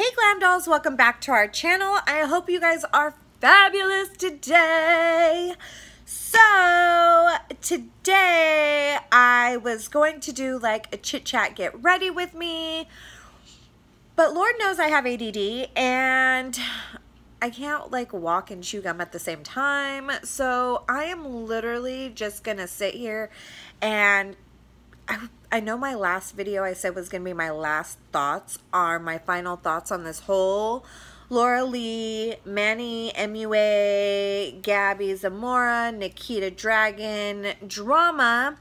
Hey glam dolls, welcome back to our channel. I hope you guys are fabulous today. So today I was going to do like a chit chat, get ready with me, but Lord knows I have ADD and I can't like walk and chew gum at the same time. So I am literally just gonna sit here and I know my last video I said was going to be my last thoughts, are my final thoughts on this whole Laura Lee, Manny Mua, Gabriel Zamora, Nikita Dragon drama,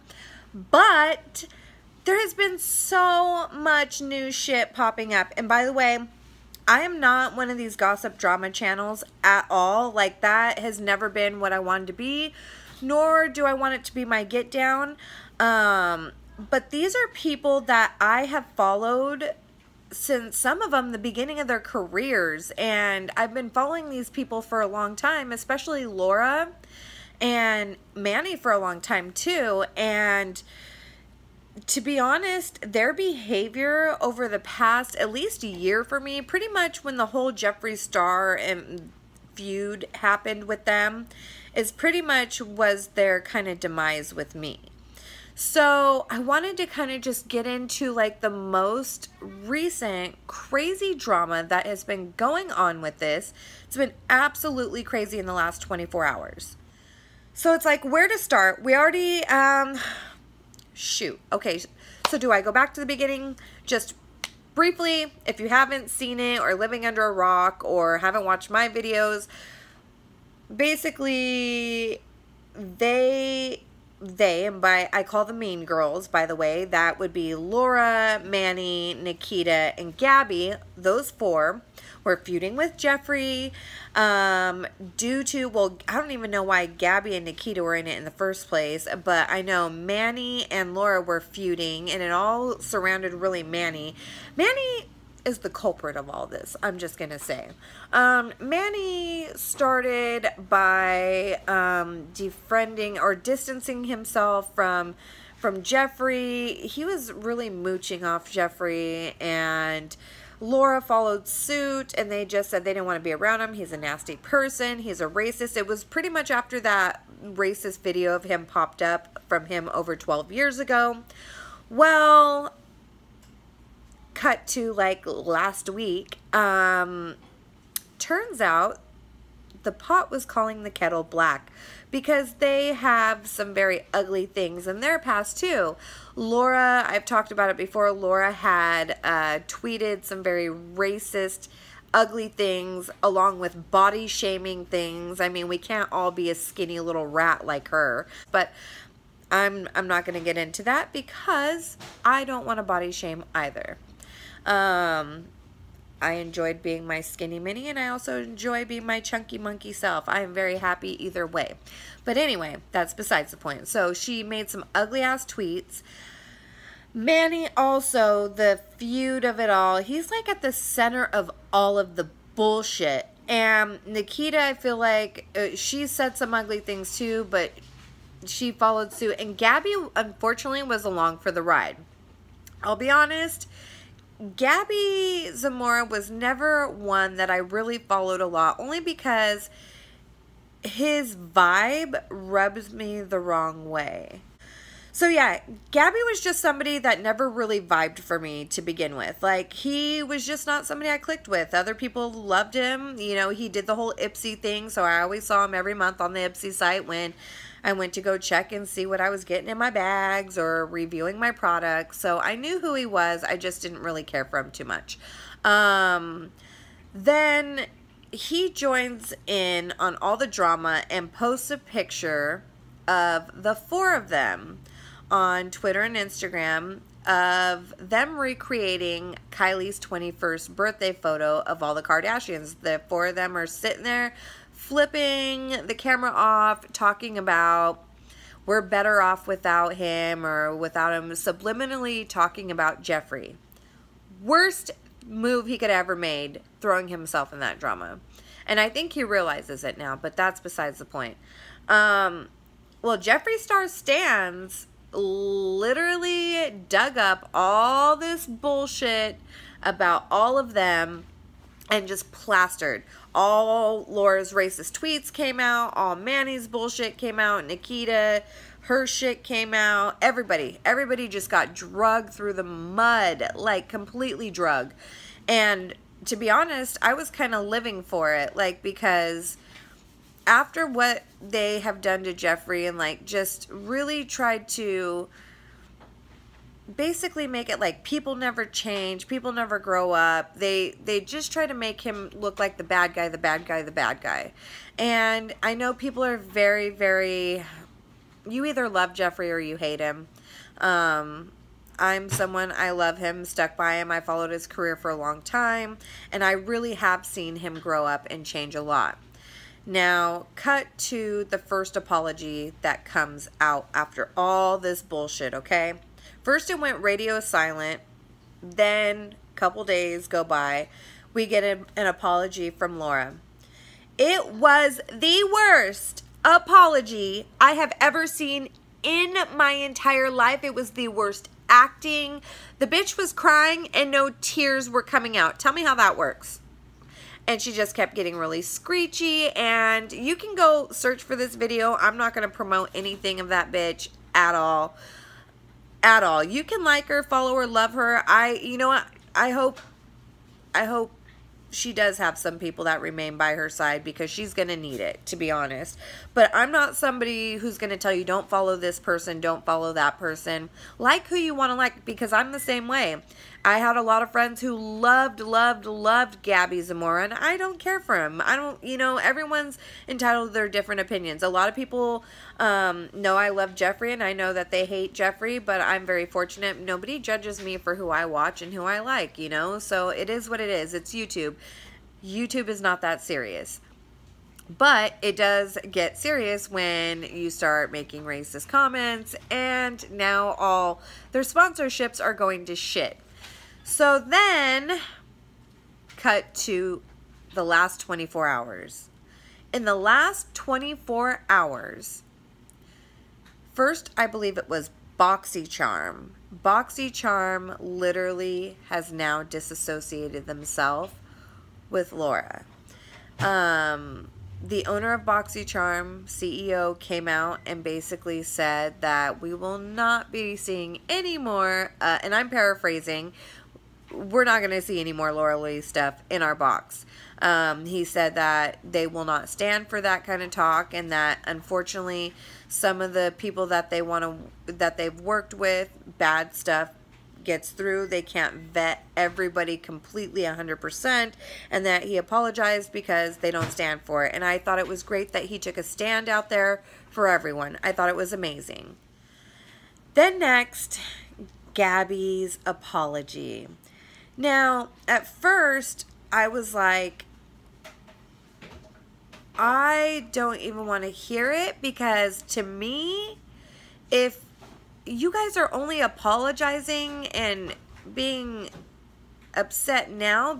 but there has been so much new shit popping up. And by the way, I am not one of these gossip drama channels at all. Like, that has never been what I wanted to be, nor do I want it to be my get down. But these are people that I have followed since, some of them, the beginning of their careers. And I've been following these people for a long time, especially Laura and Manny for a long time too. And to be honest, their behavior over the past at least a year for me, pretty much when the whole Jeffree Star and feud happened with them, is pretty much was their kind of demise with me. So I wanted to kind of just get into like the most recent crazy drama that has been going on with this. It's been absolutely crazy in the last 24 hours. So it's like, where to start? We already, shoot. Okay, so do I go back to the beginning? Just briefly, if you haven't seen it or living under a rock or haven't watched my videos, basically and I call them mean girls, by the way, that would be Laura, Manny, Nikita, and Gabby. Those four were feuding with Jeffree due to, well, I don't even know why Gabby and Nikita were in it in the first place, but I know Manny and Laura were feuding, and it all surrounded really Manny. Manny is the culprit of all this, I'm just gonna say. Manny started by defriending or distancing himself from Jeffree. He was really mooching off Jeffree, and Laura followed suit, and they just said they didn't want to be around him. He's a nasty person. He's a racist. It was pretty much after that racist video of him popped up from him over 12 years ago. Well, cut to like last week, turns out the pot was calling the kettle black because they have some very ugly things in their past too. Laura, I've talked about it before, Laura had tweeted some very racist, ugly things along with body shaming things. I mean, we can't all be a skinny little rat like her, but I'm not going to get into that because I don't want to body shame either. I enjoyed being my skinny mini, and I also enjoy being my chunky monkey self. I am very happy either way. But anyway, that's besides the point. So she made some ugly ass tweets. Manny also, the feud of it all, he's like at the center of all of the bullshit. And Nikita, I feel like she said some ugly things too, but she followed suit. And Gabby, unfortunately, was along for the ride. I'll be honest, Gabriel Zamora was never one that I really followed a lot, only because his vibe rubs me the wrong way. So yeah, Gabby was just somebody that never really vibed for me to begin with. Like, he was just not somebody I clicked with. Other people loved him. You know, he did the whole Ipsy thing, so I always saw him every month on the Ipsy site when I went to go check and see what I was getting in my bags or reviewing my products. So I knew who he was. I just didn't really care for him too much. Then he joins in on all the drama and posts a picture of the four of them on Twitter and Instagram of them recreating Kylie's 21st birthday photo of all the Kardashians. The four of them are sitting there flipping the camera off, talking about we're better off without him or without him, subliminally talking about Jeffree. Worst move he could ever made, throwing himself in that drama. And I think he realizes it now, but that's besides the point. Well, Jeffree Star stans literally dug up all this bullshit about all of them and just plastered. All Laura's racist tweets came out. All Manny's bullshit came out. Nikita, her shit came out. Everybody just got drugged through the mud, like completely drugged. And to be honest, I was kind of living for it, like, because after what they have done to Jeffrey and like just really tried to basically make it like people never change, people never grow up. They just try to make him look like the bad guy, the bad guy, the bad guy. And I know people are very, very, you either love Jeffrey or you hate him. I'm someone, I love him, stuck by him. I followed his career for a long time, and I really have seen him grow up and change a lot. Now, cut to the first apology that comes out after all this bullshit, okay? First it went radio silent, then a couple days go by, we get an apology from Laura. It was the worst apology I have ever seen in my entire life. It was the worst acting. The bitch was crying and no tears were coming out. Tell me how that works. And she just kept getting really screechy, and you can go search for this video. I'm not going to promote anything of that bitch at all. At all. You can like her, follow her, love her. You know what? I hope she does have some people that remain by her side, because she's going to need it, to be honest. But I'm not somebody who's going to tell you don't follow this person, don't follow that person. Like who you want to like, because I'm the same way. I had a lot of friends who loved Gabriel Zamora, and I don't care for him. I don't, you know, everyone's entitled to their different opinions. A lot of people know I love Jeffrey, and I know that they hate Jeffrey, but I'm very fortunate. Nobody judges me for who I watch and who I like, you know? So it is what it is. It's YouTube. YouTube is not that serious. But it does get serious when you start making racist comments, and now all their sponsorships are going to shit. So then, cut to the last 24 hours. In the last 24 hours, first I believe it was BoxyCharm. BoxyCharm literally has now disassociated themselves with Laura. The owner of BoxyCharm, CEO, came out and basically said that we will not be seeing any more, and I'm paraphrasing, we're not going to see any more Laura Lee stuff in our box. He said that they will not stand for that kind of talk, and that unfortunately some of the people that they've worked with, bad stuff gets through. They can't vet everybody completely 100%, and that he apologized because they don't stand for it. And I thought it was great that he took a stand out there for everyone. I thought it was amazing. Then next, Gabby's apology. Now, at first, I was like, I don't even want to hear it, because to me, if you guys are only apologizing and being upset now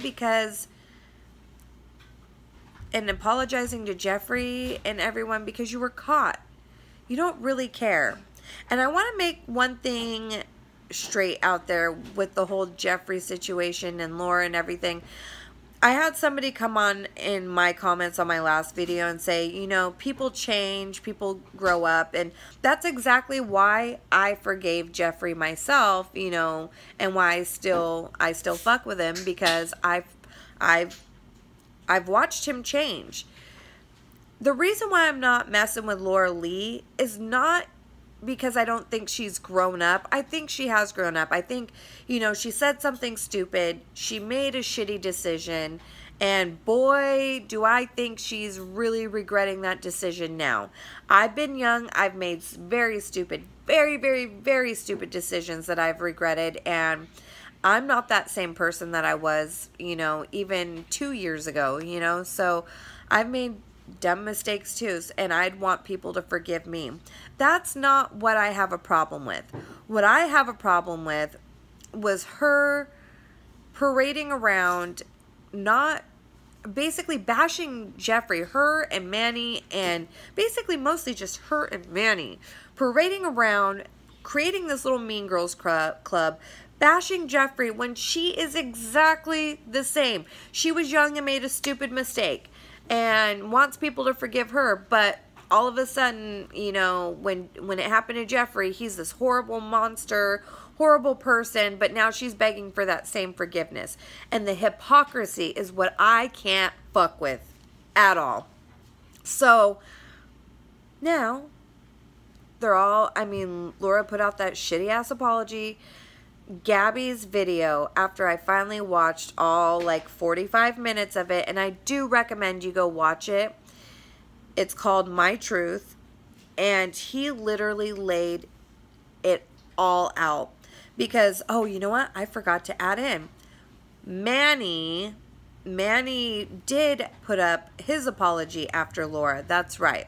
and apologizing to Jeffrey and everyone because you were caught, you don't really care. And I want to make one thing straight out there with the whole Jeffrey situation and Laura and everything. I had somebody come on in my comments on my last video and say, you know, people change, people grow up, and that's exactly why I forgave Jeffrey myself, you know, and why I still fuck with him, because I've watched him change. The reason why I'm not messing with Laura Lee is not because I don't think she's grown up. I think she has grown up. I think, you know, she said something stupid. She made a shitty decision. And boy, do I think she's really regretting that decision now. I've been young. I've made very stupid, very, very, very stupid decisions that I've regretted. And I'm not that same person that I was, you know, even 2 years ago, you know. So I've made dumb mistakes too, and I'd want people to forgive me. That's not what I have a problem with. What I have a problem with was her parading around, not basically bashing Jeffrey, her and Manny, and basically mostly just her and Manny, parading around, creating this little Mean Girls club, bashing Jeffree when she is exactly the same. She was young and made a stupid mistake and wants people to forgive her, but all of a sudden, you know, when it happened to Jeffree, he's this horrible monster, horrible person, but now she's begging for that same forgiveness. And the hypocrisy is what I can't fuck with at all. So now they're all, I mean, Laura put out that shitty ass apology. Gabby's video, after I finally watched all like 45 minutes of it, and I do recommend you go watch it. It's called My Truth, and he literally laid it all out. Because, oh, you know what? I forgot to add in. Manny did put up his apology after Laura. That's right.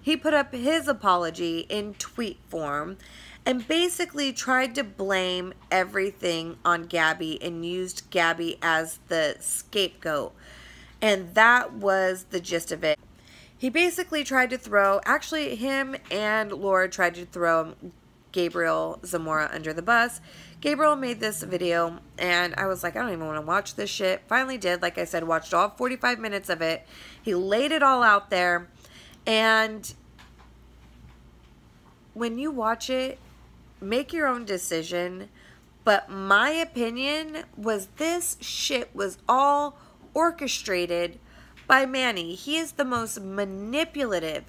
He put up his apology in tweet form and basically tried to blame everything on Gabby and used Gabby as the scapegoat. And that was the gist of it. He basically tried to throw, actually him and Laura tried to throw Gabriel Zamora under the bus. Gabriel made this video and I was like, I don't even want to watch this shit. Finally did, like I said, watched all 45 minutes of it. He laid it all out there, and when you watch it, make your own decision. But my opinion was this shit was all orchestrated by Manny. He is the most manipulative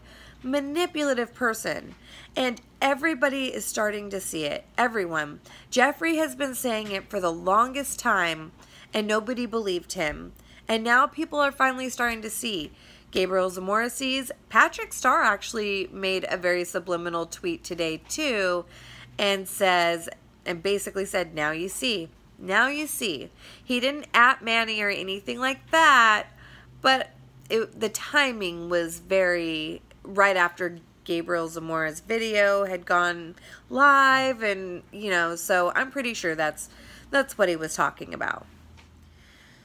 person. And everybody is starting to see it. Everyone. Jeffree has been saying it for the longest time and nobody believed him. And now people are finally starting to see. Gabriel Zamora sees. Patrick Starr actually made a very subliminal tweet today too and says, and basically said, now you see. Now you see. He didn't at Manny or anything like that, but the timing was very right after Gabriel Zamora's video had gone live, and you know, so I'm pretty sure that's what he was talking about.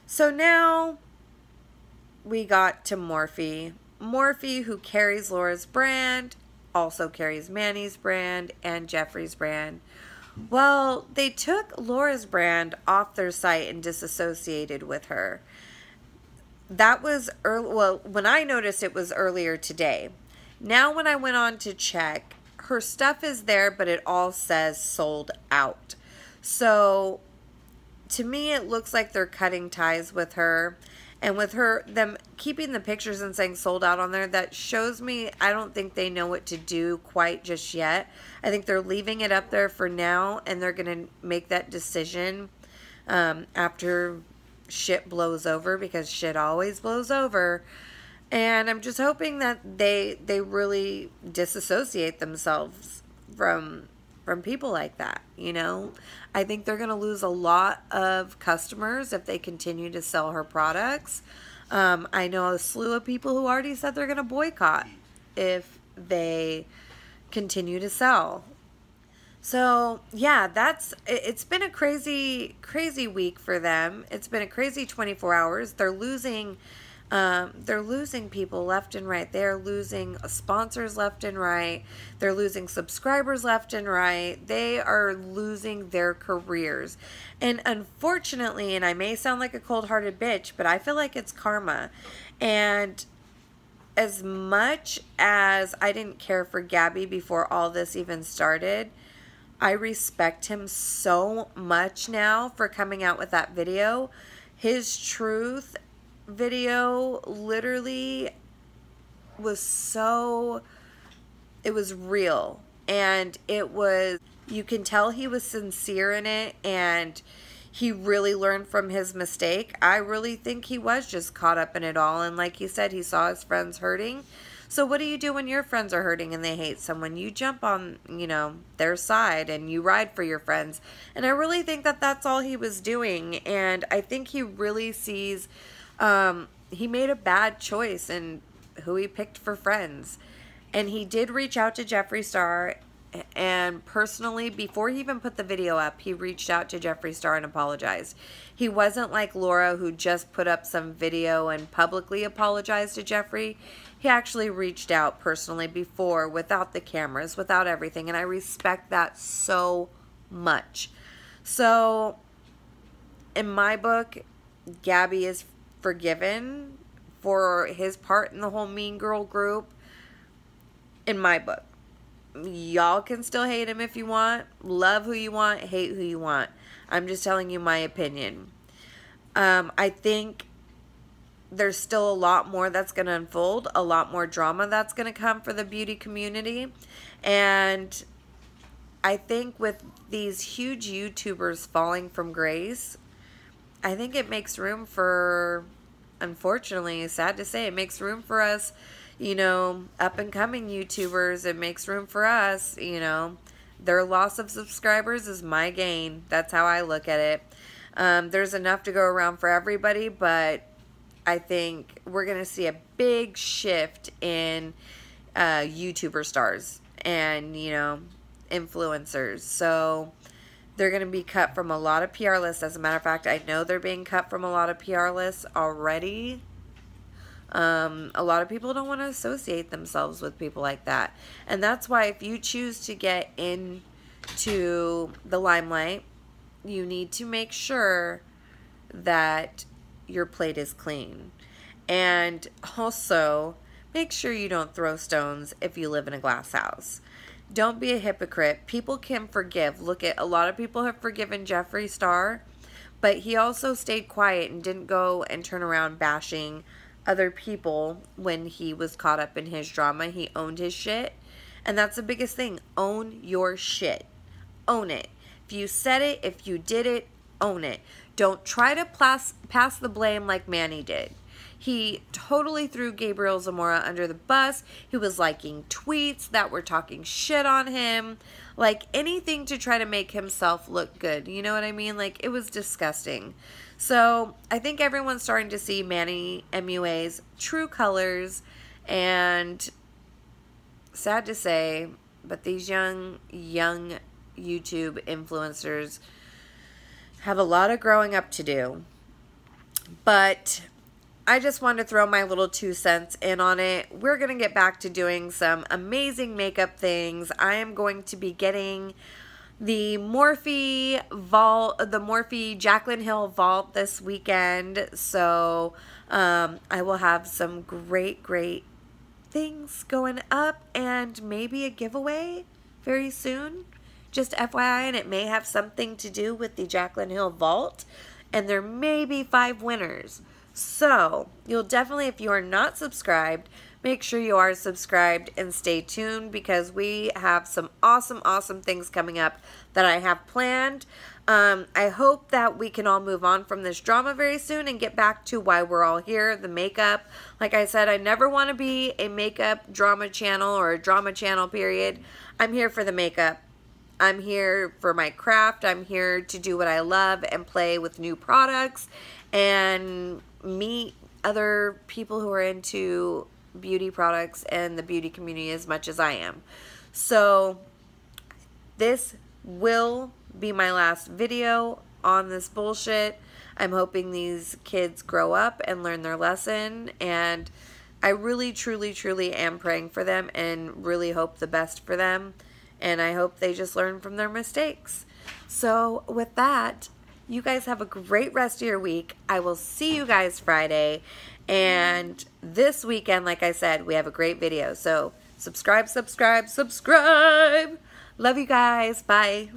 So now we got to Morphe. Morphe, who carries Laura's brand, also carries Manny's brand and Jeffree's brand. Well, they took Laura's brand off their site and disassociated with her. That was early. Well, when I noticed, it was earlier today. Now when I went on to check, her stuff is there, but it all says sold out. So to me, it looks like they're cutting ties with her. And with them keeping the pictures and saying sold out on there, that shows me I don't think they know what to do quite just yet. I think they're leaving it up there for now, and they're going to make that decision after shit blows over, because shit always blows over. And I'm just hoping that they really disassociate themselves from people like that, you know. I think they're going to lose a lot of customers if they continue to sell her products. I know a slew of people who already said they're going to boycott if they continue to sell. So yeah, it's been a crazy week for them. It's been a crazy 24 hours. They're losing people left and right. They're losing sponsors left and right. They're losing subscribers left and right. They are losing their careers. And unfortunately, and I may sound like a cold-hearted bitch, but I feel like it's karma. And as much as I didn't care for Gabby before all this even started, I respect him so much now for coming out with that video. His truth video literally was so, it was real, and it was, you can tell he was sincere in it, and he really learned from his mistake. I really think he was just caught up in it all, and like he said, he saw his friends hurting. So what do you do when your friends are hurting and they hate someone? You jump on, you know, their side and you ride for your friends. And I really think that that's all he was doing, and I think he really sees he made a bad choice in who he picked for friends. And he did reach out to Jeffree Star, and personally, before he even put the video up, he reached out to Jeffree Star and apologized. He wasn't like Laura, who just put up some video and publicly apologized to Jeffree. He actually reached out personally before, without the cameras, without everything, and I respect that so much. So, in my book, Gabby is forgiven for his part in the whole Mean Girl group. In my book. Y'all can still hate him if you want. Love who you want. Hate who you want. I'm just telling you my opinion. I think there's still a lot more that's going to unfold. A lot more drama that's going to come for the beauty community. And I think with these huge YouTubers falling from grace, I think it makes room for, unfortunately, sad to say, it makes room for us, you know, up and coming YouTubers. It makes room for us, you know. Their loss of subscribers is my gain. That's how I look at it. There's enough to go around for everybody, but I think we're going to see a big shift in YouTuber stars and, you know, influencers. So they're going to be cut from a lot of PR lists. As a matter of fact, I know they're being cut from a lot of PR lists already. A lot of people don't want to associate themselves with people like that. And that's why if you choose to get into the limelight, you need to make sure that your plate is clean. And also, make sure you don't throw stones if you live in a glass house. Don't be a hypocrite. People can forgive. Look, at a lot of people have forgiven Jeffree Star, but he also stayed quiet and didn't go and turn around bashing other people when he was caught up in his drama. He owned his shit. And that's the biggest thing. Own your shit. Own it. If you said it, if you did it, own it. Don't try to pass the blame like Manny did. He totally threw Gabriel Zamora under the bus. He was liking tweets that were talking shit on him. Like anything to try to make himself look good. You know what I mean? Like it was disgusting. So I think everyone's starting to see Manny Mua's true colors. And sad to say, but these young YouTube influencers have a lot of growing up to do. But I just wanted to throw my little 2 cents in on it. We're going to get back to doing some amazing makeup things. I am going to be getting the Morphe vault, the Morphe Jaclyn Hill vault this weekend. So I will have some great things going up and maybe a giveaway very soon. Just FYI, and it may have something to do with the Jaclyn Hill vault. And there may be 5 winners. So, you'll definitely, if you are not subscribed, make sure you are subscribed and stay tuned because we have some awesome things coming up that I have planned. I hope that we can all move on from this drama very soon and get back to why we're all here, the makeup. Like I said, I never want to be a makeup drama channel or a drama channel, period. I'm here for the makeup. I'm here for my craft. I'm here to do what I love and play with new products and meet other people who are into beauty products and the beauty community as much as I am. So this will be my last video on this bullshit. I'm hoping these kids grow up and learn their lesson, and I really truly am praying for them and really hope the best for them, and I hope they just learn from their mistakes. So with that, you guys have a great rest of your week. I will see you guys Friday. And this weekend, like I said, we have a great video. So subscribe. Love you guys. Bye.